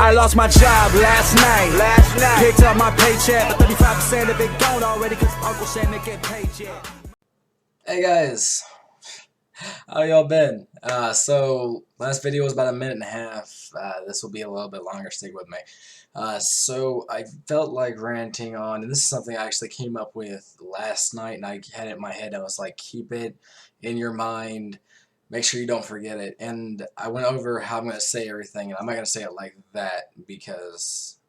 I lost my job last night. Picked up my paycheck, but 35% of it gone already, cause Uncle Sam didn't get paid yet. Hey guys, how y'all been? So last video was about a minute and a half. This will be a little bit longer, stick with me. So I felt like ranting on, and this is something I actually came up with last night, and I had it in my head. I was like, keep it in your mind, make sure you don't forget it. And I went over how I'm going to say everything, and I'm not going to say it like that because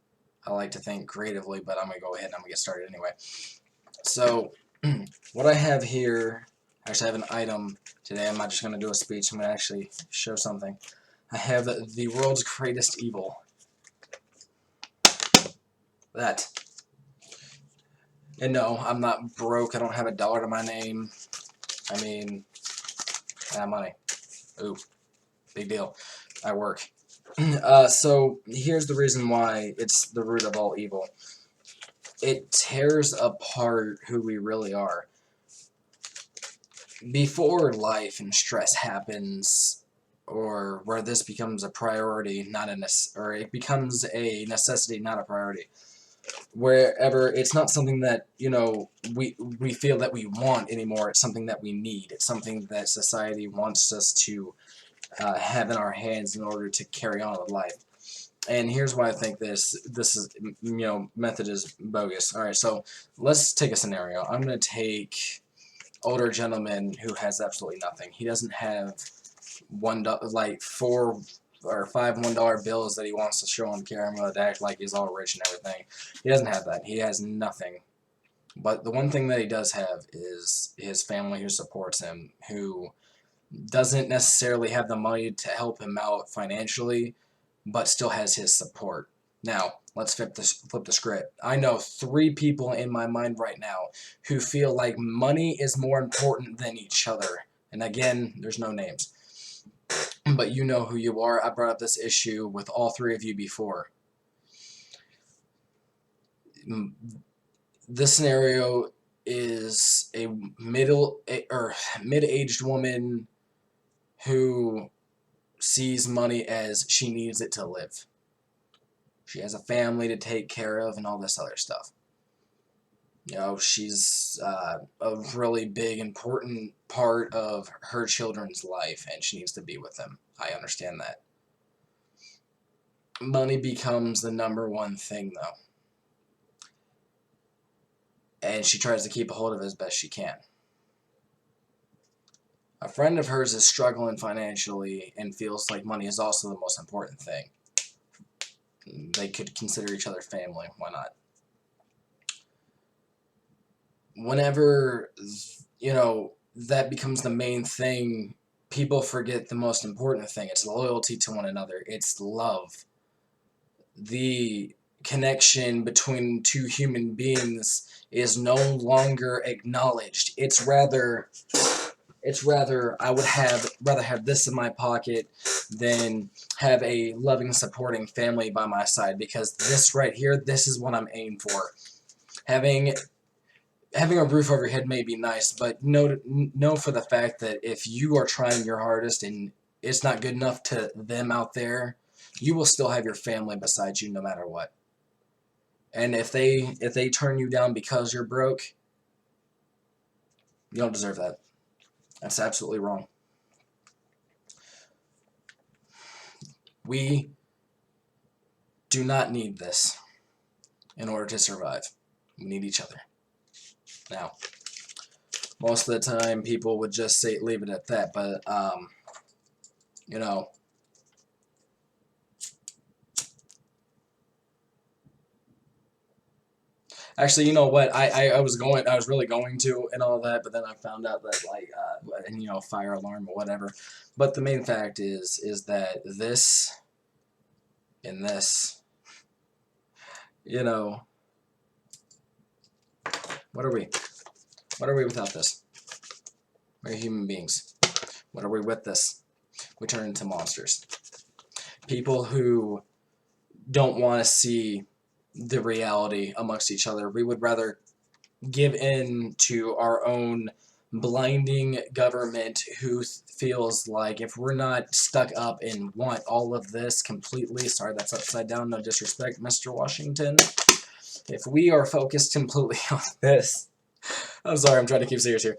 I like to think creatively, but I'm going to go ahead and I'm going to get started anyway. So what I have here, actually I have an item today. I'm not just going to do a speech, I'm going to actually show something. I have the world's greatest evil. That. And no, I'm not broke, I don't have $1 to my name. I mean, I have money. Ooh, big deal. I work. So here's the reason why it's the root of all evil. It tears apart who we really are. Before life and stress happens, or where this becomes a priority, not a or it becomes a necessity, not a priority. Wherever it's not something that, you know, we feel that we want anymore. It's something that we need. It's something that society wants us to have in our hands in order to carry on with life. And here's why I think this is, you know, method is bogus. All right, so let's take a scenario. I'm going to take older gentleman who has absolutely nothing. He doesn't have like $4 or $5 $1 bills that he wants to show on camera to act like he's all rich and everything. He doesn't have that. He has nothing. But the one thing that he does have is his family who supports him, who doesn't necessarily have the money to help him out financially, but still has his support. Now, let's flip the script. I know 3 people in my mind right now who feel like money is more important than each other. And again, there's no names. But you know who you are. I brought up this issue with all 3 of you before. This scenario is a mid-aged woman who sees money as she needs it to live. She has a family to take care of and all this other stuff. You know, she's a really big, important part of her children's life, and she needs to be with them. I understand that. Money becomes the #1 thing, though. And she tries to keep a hold of it as best she can. A friend of hers is struggling financially and feels like money is also the most important thing. They could consider each other family. Why not? Whenever, you know, that becomes the main thing, people forget the most important thing. It's loyalty to one another. It's love. The connection between 2 human beings is no longer acknowledged. It's rather I would rather have this in my pocket than have a loving, supporting family by my side, because this right here, this is what I'm aiming for. Having a roof over your head may be nice, but know for the fact that if you are trying your hardest and it's not good enough to them out there, you will still have your family beside you no matter what. And if they turn you down because you're broke, you don't deserve that. That's absolutely wrong. We do not need this in order to survive. We need each other. Now, most of the time people would just leave it at that, but you know, actually, you know what? I was really going to and all that, but then I found out that, like, and, you know, fire alarm or whatever. But the main fact is that this and this, you know, what are we? What are we without this? We're human beings. What are we with this? We turn into monsters. People who don't want to see the reality amongst each other. We would rather give in to our own blinding government who feels like if we're not stuck up and want all of this completely, sorry that's upside down, no disrespect, Mr. Washington, if we are focused completely on this, I'm sorry, I'm trying to keep serious here.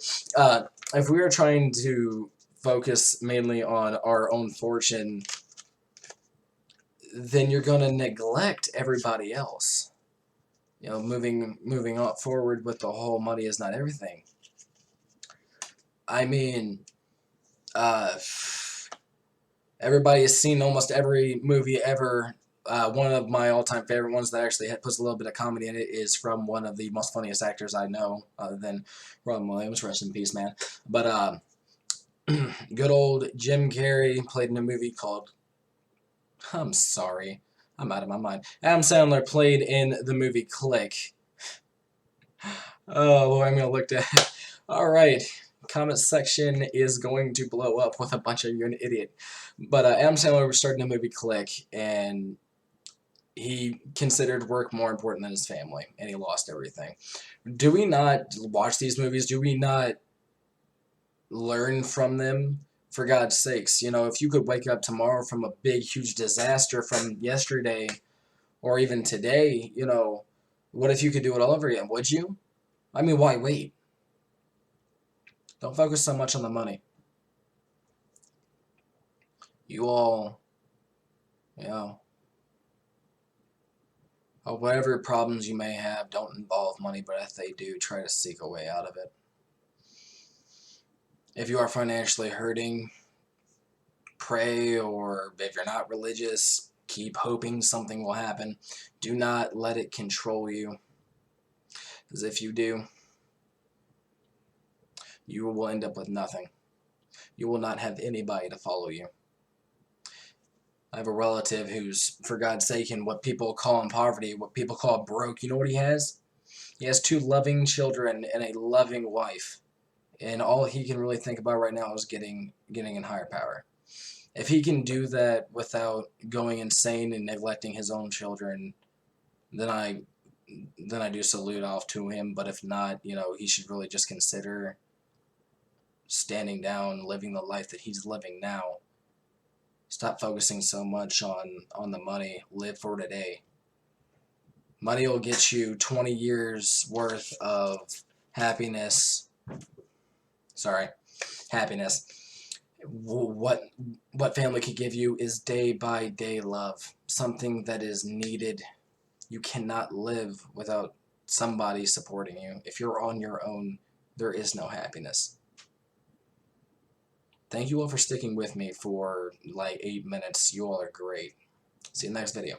If we are trying to focus mainly on our own fortune, then you're going to neglect everybody else. You know, moving on forward with the whole money is not everything. I mean, everybody has seen almost every movie ever. One of my all-time favorite ones that actually puts a little bit of comedy in it is from one of the most funniest actors I know, other than Robin Williams, rest in peace, man. But good old Jim Carrey played in a movie called, I'm sorry, I'm out of my mind. Adam Sandler played in the movie Click. Oh, boy, I'm going to look at it. All right. Comment section is going to blow up with a bunch of "you're an idiot." But Adam Sandler started in the movie Click, and he considered work more important than his family, and he lost everything. Do we not watch these movies? Do we not learn from them? For God's sakes, you know, if you could wake up tomorrow from a big, huge disaster from yesterday or even today, you know, what if you could do it all over again? Would you? I mean, why wait? Don't focus so much on the money. You all, you know, whatever problems you may have don't involve money, but if they do, try to seek a way out of it. If you are financially hurting, pray, or if you're not religious, keep hoping something will happen. Do not let it control you, because if you do, you will end up with nothing. You will not have anybody to follow you. I have a relative who's, for God's sake, in what people call in poverty, what people call broke. You know what he has? He has 2 loving children and a loving wife. And all he can really think about right now is getting in higher power. If he can do that without going insane and neglecting his own children, then I do salute off to him. But if not, you know, he should really just consider standing down, living the life that he's living now. Stop focusing so much on the money. Live for today. Money will get you 20 years worth of happiness. Sorry, happiness. What family could give you is day by day love. Something that is needed. You cannot live without somebody supporting you. If you're on your own, there is no happiness. Thank you all for sticking with me for like 8 minutes. You all are great. See you in the next video.